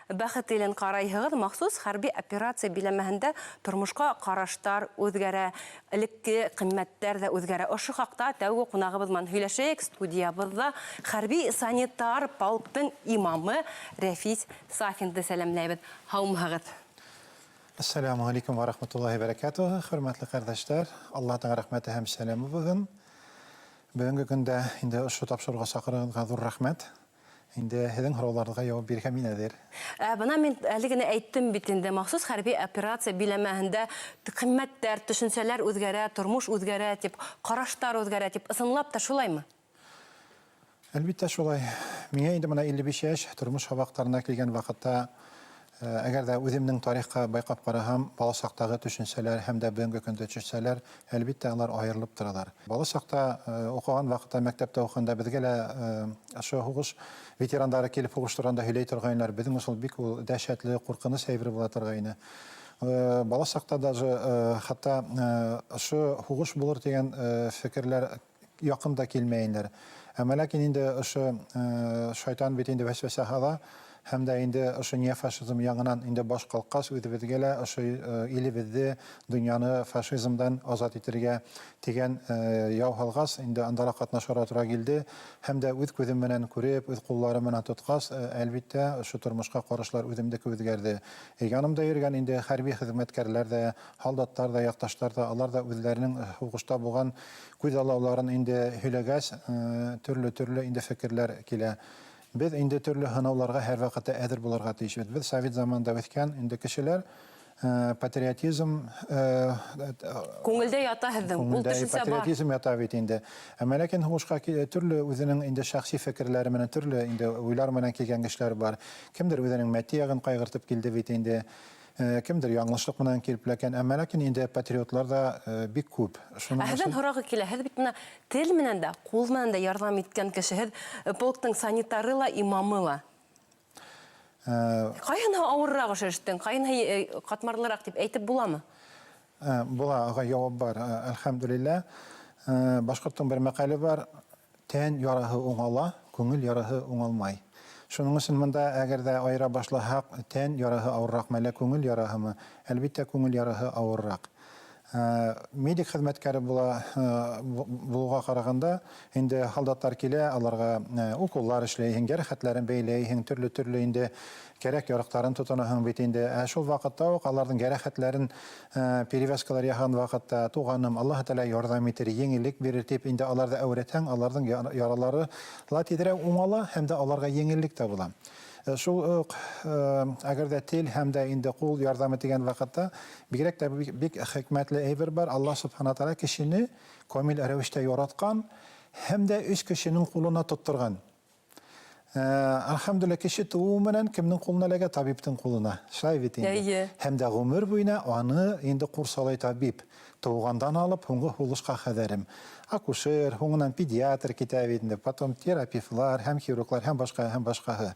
бәхет илен карайһыгыз, махсус хәрби операция биләмәһендә тормышка караштар үзгәрә, элекке кыйммәттәр дә үзгәрә. Ошо хакта тәүге кунагыбыз менән һөйләшәйек студиябызда. Хәрби санитар полктың имамы Рәфис Сафинды сәламләйбез. Һаумыгыз. Assalamu alaikum wa rahmatullahi wa barakatuh. Hürmetli kardeşler, Allah'tan rahmeti hem selamı bugün. Bugünkü gündə indi şu tapşırığa çağırılğan zor rahmet. İndi hedin horolarına cavab berə minədir. Bana men әлегене әйттем битендә махсус хәрби операция биләмәһендә кыйммәттәр, төшенчәләр үзгәрә, тормыш үзгәрә дип, караштар үзгәрә дип, ысынлап та шулаймы? Әлбәттә шулай. Миңа инде менә 55 яшь тормыш хабактарына килгән вакытта әгәр дә үземнең тарихка байкап карасам, бала чактагы төшенчәләр һәм дә бүгенге көндә төшенчәләр әлбәттә алар аерылып торалар. Бала чакта укыган вакытта мәктәптә укыганда безгә лә шу хугыш ветерандары килеп хугыш турында һөйләй торганнар. Безнең ул бик дәһшәтле, куркыныч әйбер була торган. Бала чакта даже хәтта шу хугыш булыр дигән фикерләр якында килмәеннәр. Әмма ләкин инде шу шайтан бит инде вәсвәсә һала. Hem de indi şu niye faşizm yanından indi baş kalkas ödebedgele şu ilibizde dünyanı faşizmdan azat etirge tegen yav halgas indi andara katnaşara tura geldi. Hem de üz közüm menen körüp, üz kolları menen tutqas elbette şu turmuşqa qarışlar özümdeki özgerdi. Yanımda yürgen indi harbi hizmetkarlar da, haldatlar da, yaktaşlar da, alar da özlerinin hukuşta bulgan göz alavların indi hülegas türlü indi fikirler kile. Biz indi türlü hınavlarga her vakitte edir bularga teyişimiz. Biz Sovet zamanında ötken indi kişiler patriotizm Көңелдә ята һеҙҙең. Ул төшөнсә бар. Patriotizm yata bit indi. Ama lakin huşqa türlü özünün indi şahsi fikirleri menen türlü indi uylar menen kelgen kişiler var. Kimdir özünün maddi yagын qaygırtıp kildi bit indi. Kimdir yanlışlık menen kelip lakin ama lakin indi patriotlar da bik күп. Һеҙҙән һорағы килә. Һеҙ бит менә тел менән дә, ҡул менән дә ярдәм иткән кеше. Һеҙ полктың санитары ла, имамы ла. Ҡайһыһы ауырыраҡ эшләштең? Ҡайһыһы ҡатмарлыраҡ дип әйтеп буламы? Була, ага яуап бар. Әлхәмдүлилләһ. Башҡорттың бер мәҡәле бар. Тән яраһы уңала, күңел яраһы уңалмай. Шуның өсөн монда әгәр дә айыра башлаһак, тән яраһы ауырыраҡ, мәлә күңел яраһымы? Әлбиттә күңел яраһы ауырыраҡ. Медик хеҙмәткәре булуға ҡарағанда, инде һалдаттар килә, аларға уколлар эшләйһең, йәрәхәтләрен бәйләйһең, төрлө инде кәрәк ярыҡтарын тотонаһың бит инде. Шул ваҡытта уҡ аларҙың йәрәхәтләрен перевязкалар яһаған ваҡытта туғаным, Аллаһ Тәғәлә ярҙам итер, еңеллек бирер тип инде аларҙы әүрәтһәң, аларҙың яралары ла тиҙерәк уңала һәм дә аларға еңеллек тә була. Шул әгәр дә тел һәм дә инде ҡул ярҙам итгән ваҡытта бигерәк тә бик хикмәтле әйбер бар. Аллаһ Субхана Тәғәлә кешене камил рәвештә яратҡан һәм дә өс кешенең ҡулына тотторған. Әлхәмдүлилләһ, кеше тыуы менән кемнең ҡулына эләгә? Табиптың ҡулына. Шулай бит инде. Һәм дә ғүмер буйына аны инде ҡурсалай табип. Тыуғандан алып, һуңғы һулышҡа хәҙәрем. Акушер, һуңынан педиатр китә бит инде, потом терапевтлар, һәм хирурглар, һәм башҡаһы.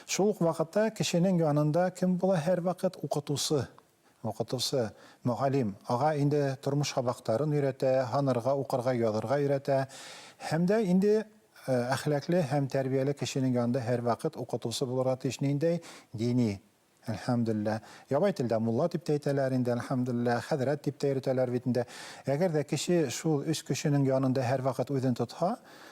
Шул уҡ ваҡытта кешенең янында кем була һәр ваҡыт? Уҡытыусы, мөғалим. Ага инде тормош һабаҡтарын өйрәтә, һанырға, уҡырға, яҙырға өйрәтә. Һәм дә инде әхлаҡлы һәм тәрбиәле кешенең янында һәр ваҡыт уҡытыусы булырға тейешней дини. Әлхәмдүлилләһ. Ябай телдә мулла дип әйтәләр инде, әлхәмдүлилләһ, хәҙрәт дип әйтәләр бит инде. Әгәр дә кеше шул өс кешенең янында һәр ваҡыт үҙен тотһа,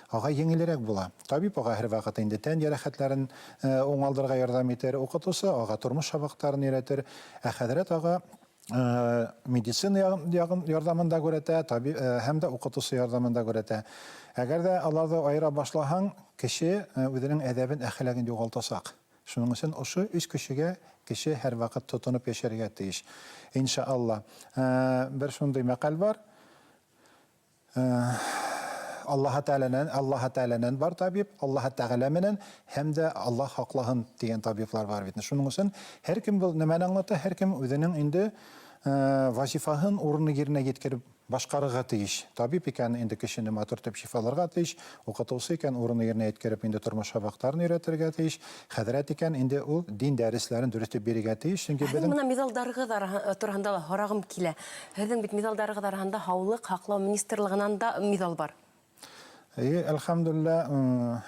ага еңелерәк була. Табип ага һәр ваҡыт инде тән ярәхәтләрен уңалдырырға ярҙам итер, уҡытыусы ага тормош һабаҡтарын өйрәтер, ә хәҙрәт ага медицина ярҙамында күрәтә, һәм дә уҡытыусы ярҙамында күрәтә. Әгәр дә аларҙы айыра башлаһаң, кеше үҙенең әҙәбен, әхлағын юғалтасаҡ. Шуның өсөн ошо өс кешегә кеше һәр ваҡыт тотоноп йәшәргә тейеш. Иншаалла. Бер шундай мәҡәл бар. Аллаһ Тәғәләнән бар табип, Аллаһ Тәғәлә менән һәм дә Аллаһ һаҡлаһын дигән табиплар бар бит. Шуның өсөн һәр кем был нәмәне аңлата, һәр кем үҙенең инде вазифаһын урыны еренә еткереп башҡарырға тейеш. Табип икән инде кешене матур итеп шифаларға тейеш, уҡытыусы икән урыны еренә еткереп инде тормош һабаҡтарын өйрәтергә тейеш, хәҙрәт икән инде ул дин дәресләрен дөрөҫ итеп бирергә тейеш. Һеҙҙең менән миҙалдарығыҙ тураһында ла һорағым килә. Һеҙҙең бит миҙалдарығыҙ араһында Һаулыҡ һаҡлау министрлығынан да миҙал бар. Әлхамдулилля,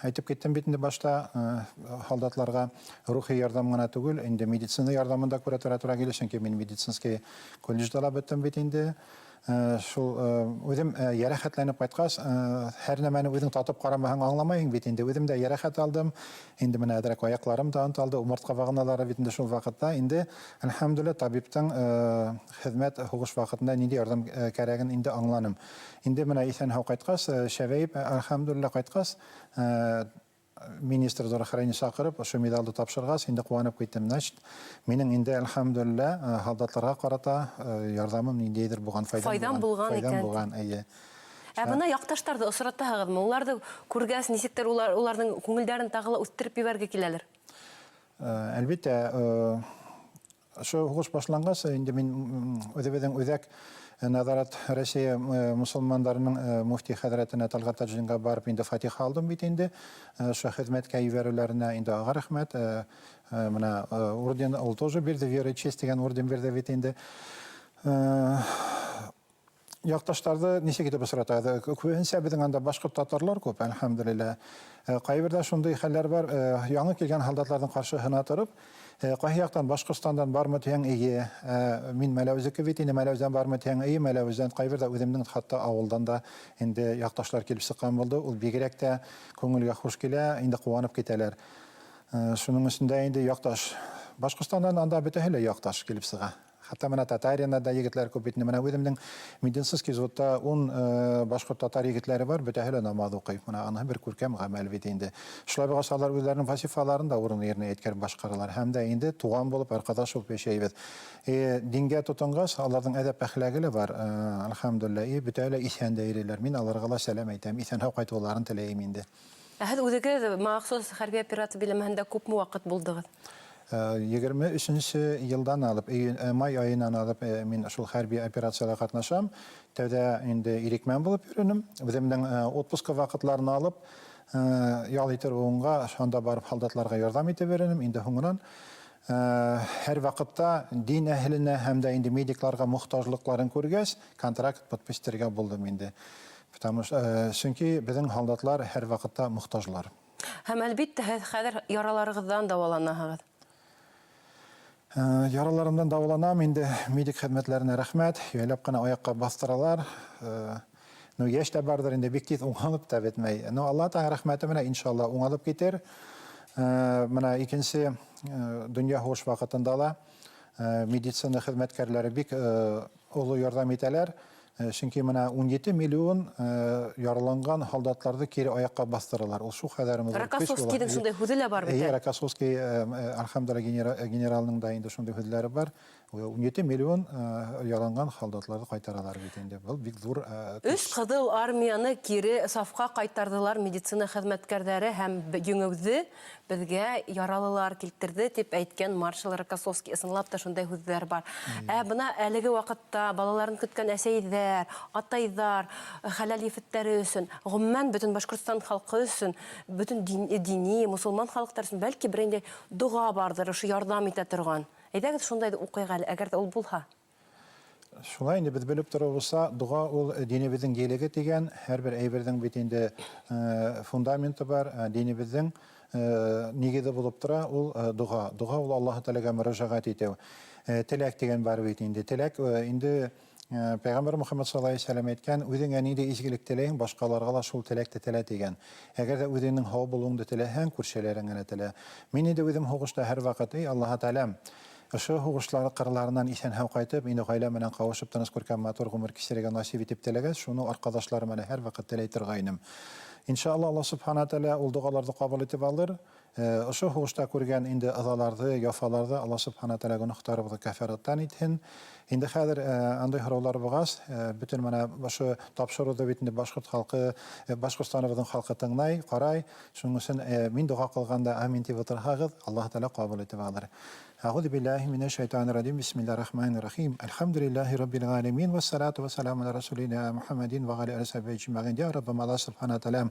әйтеп кеттем битинде башта солдатларга рухи ярдәм гына түгел, инде медицина ярдәмендә күрә тура килә, чөнки мин медицинский колледжда ла беттем бит инде. Шул үзем ярәхәтләнеп кайткач, һәр нәмәне үзең татып карамаһаң аңламайың бит инде. Үзем дә ярәхәт алдым. Инде менә әдрәк аякларым да анталды, умыртка баганалары бит инде шул вакытта. Инде әлхамдулилля табибтың хезмәт хугыш вакытында нинди ярдәм кирәген инде аңланым. Инде менә исән һау кайткач, шәвәйеп әлхамдулилля кайткач, министр Зорахрайны чакырып, ошо медалды тапшыргач, инде куанып киттем. Значит, минең инде әлхамдулилля солдатларга карата ярдәмем ниндидер булган, Файдан булган икән. булган, әйе. Бына якташтарды осратаһыгызмы? Уларды күргәс, нисектер уларның күңелдәрен тагыла үстереп ебәргә киләләр? Әлбәттә, ошо хугыш башлангач, инде мин үзебезнең үзәк Назарат Россия мусулмандарының муфти хәзрәтенә Талгат Таҗинга барып инде фатиха алдым бит инде. Шул хезмәткә ибәрүләренә инде ага рәхмәт. Менә орден ул тоже бирде, вера и честь дигән орден бирде бит инде. Якташтарды ничек итеп осратады? Күбенсә безнең анда башкорт татарлар күп, әлхәмдүлиллә. Кайбердә шундый хәлләр бар, яңа килгән солдатларның каршыһына торып, кайһы яктан Башкортстандан бармы дигән ие, мин Мәләвезеке бит инде, Мәләвездән бармы дигән ие, Мәләвездән кайбердә үземнең хатта авылдан да инде якташлар килеп сыккан булды. Ул бигрәк тә күңелгә хуш килә, инде куанып китәләр. Шуның өстендә инде якташ Башкортстандан анда бөтәһе якташ килеп сыга. Hatta менә Татарияда да егетләр күп бит. Менә үземнең медицинский взводта 10 башкорт татар егетләре бар, бөтәһе намаз укый. Менә аны бер күркәм гамәл бит инде. Шулай булгач алар үзләренең вазифаларын да урын yerine yetkir башкаралар. Һәм дә инде туган булып, аркадаш булып яшәйбез. Дингә тотынгач, аларның әдәп әхлагы бар. Әлхәмдүлиллә, бөтәһе исән дәйреләр. Мин аларга ла сәлам әйтәм. Исән һау кайтуларын теләйм инде. Һәм үзегез махсус хәрби операция биләмәһендә күпме вакыт булдыгыз? 23 елдан алып, май айынан алып, мин шул хәрби операцияларга катнашам. Тәүдә инде ирекмән булып йөренем. Үземнең отпуска вакытларын алып, ял итер уңга, шунда барып солдатларга ярдәм итеп йөренем. Инде һуңнан һәр вакытта дин әһленә һәм дә инде медикларга мохтаҗлыкларын күргәч, контракт подпистерга булдым инде. Потому что чөнки безнең солдатлар һәр вакытта мохтаҗлар. Һәм әлбәттә хәзер яраларыгыздан дәваланаһыгыз. Яраларымдан дәваланам, инде медик хезмәтләренә рәхмәт. Яйлап кына аякка бастыралар. Яшь тә бардыр, инде бик тиз уңалып та бетмәй. Алла Тәгалә рәхмәте менә иншалла уңалып китер. Менә икенче дөнья хуш вакытында ла медицина хезмәткәрләре бик олы ярдәм итәләр. Чөнки менә 17 миллион яраланган солдатларны кире аякка бастыралар. Ул шул хәлләрне Рокоссовскийдің шундай хүзе лә бар бит. Рокоссовский әлхәмдүлиллә генералның да инде шундай хүзләре бар. 17 миллион яраланган солдатларны кайтаралар бит инде. Бу бик зур. Үч кызыл армияны кире сафка кайтардылар медицина хезмәткәрләре һәм җиңүзе безгә яралылар килтерде дип әйткән маршал Рокоссовский. Исенлап та шундай хүзләр бар. Бына әлеге вакытта балаларын көткән әсәйҙәр, атайҙар, хәләл ефеттәре өсөн, гомумән бөтен Башкортстан халкы өсөн, бөтен дини, мусулман халыктар өсөн бәлки бер инде дуга бардыр, шу ярдәм итә торган. Әйдәгез шундай укыйга, әгәр дә ул булһа. Шулай инде без белеп торабызса, дуга ул динебезнең елеге дигән һәр бер әйбердән бит инде фундаменты бар. Динебезнең нигезе булып тора ул дуга. Дуга ул Аллаһ Тәгаләгә мөрәҗәгать итә. Теләк дигән бар бит инде. Теләк инде Пәйгамбәр Мөхәммәд саллаллаһу алейһи ва сәллям әйткән, үзеңә нинди изгелек теләйһең, башкаларга ла шул теләкте телә дигән. Әгәр дә үзеңнең һау булуыңды теләһәң, күршеләреңә телә. Мин инде үзем хугышта һәр вакыт, Аллаһ Тәгалә ошо хугышлар кырларынан исән һау кайтып, инде гаилә менән кавышып тыныч күркән матур гомер кичерергә насип итеп теләгәс, шуны аркадашларым менә һәр вакыт теләй торгайным. Иншалла Аллаһ Субхана Тәгалә ул дугаларны кабул итеп алыр. Ошо хугышта күргән инде азаларды, яфаларды Аллаһ Субхана Тәгалә гөнаһтарыбызны кафараттан итһен. Инде хәзер андай һораулар булгач, бөтен менә ошо тапшыруды бит инде башкорт халкы, Башкортстаныбызның халкы тыңлай, карай. Шуның өчен мин дуга кылганда амин дип утырһагыз, Аллаһ Тәгалә кабул итеп алыр. أعوذ بالله من الشيطان الرجيم بسم الله الرحمن الرحيم الحمد لله رب العالمين والصلاة والسلام على رسولنا محمد وعلى آله وصحبه أجمعين يا رب الله سبحانه وتعالى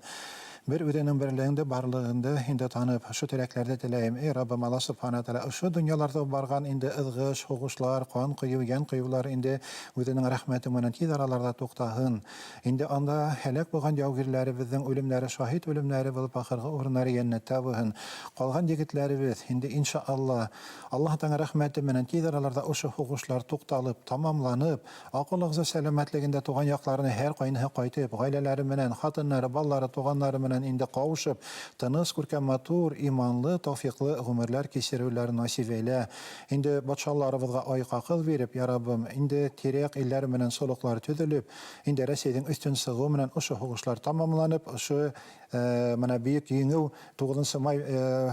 bir үҙенең берлегендә барлыгында инде танып, шу теләкләрдә теләйем. Эй Раббым, Алла Субхана Тәала, шу дөньяларда барган инде ызгыш, һугышлар, кан кыю, ян кыюлар инде үҙенең рәхмәте менән тиз араларда туктаһын. Инде анда һәлак булган яугирләребезнең үлемнәре, шаһид үлемнәре булып ахыргы урыннары җәннәттә булһын. Калган егетләребез инде иншаалла Аллаһ Тәгалә рәхмәте менән тиз араларда ошо һугышлар тукталып, тамамланып, акылыгызы сәламәтлегендә туган якларына һәр кайныһы кайтып, гаиләләре менән, хатыннары, баллары, туганнары менән инде кавышып, тыныс күркәм матур, иманлы, тawfiqлы гомерләр кичерүләр насип эйлә. Инде батшаларыбызга айкакыл биреп, я Раббым, инде тирәк илләр менән солыклар төзелеп, инде Россиянең өстен сыгу менән ошо һугышлар тамамланып, ошо менә бөек еңү 9 май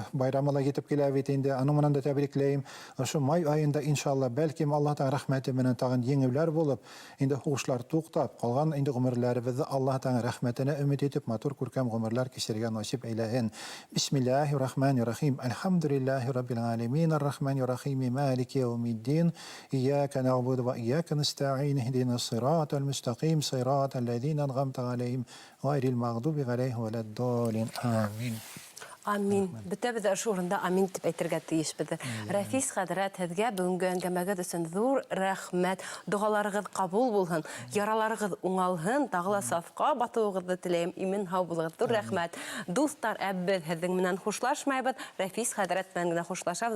байрамына җитеп килә бит инде. Аның менән дә тәбрикләйм. Ошо май айында иншалла бәлким Аллаһ Тәгалә рәхмәте менән тагын еңүләр булып, инде һугышлар туктап, калган инде гомерләребезне Аллаһ Тәгалә рәхмәтенә өмид итеп, матур күркәм гомерләр кичерергә насип эйләһен. Бисмиллаһир-рахманир-рахим. Алхамдулиллаһи раббил алемин, ар-рахманир-рахим, малики яумиддин. Ияка нa'буду ва ияка наста'ин. Иhdинас сиратал мустaqим, сиратал лазина ан'амта алейхим, гайрил магдуби алейхим валад-далин. Амин. Амин. Бөтәбез дә ошо урында амин дип әйтергә тиешбез. Рәфис хәзрәт, һеҙгә бүгенге әңгәмәгеҙ өсөн ҙур рәхмәт. Дуғаларығыҙ ҡабул булһын, яраларығыҙ уңалһын, тағы ла сафҡа батыуығыҙҙы теләйем. Имен һау булығыҙ. Ҙур рәхмәт. Дуҫтар, беҙ һеҙҙең менән хушлашмайбыҙ. Рәфис хәзрәт менән генә хушлашабыҙ.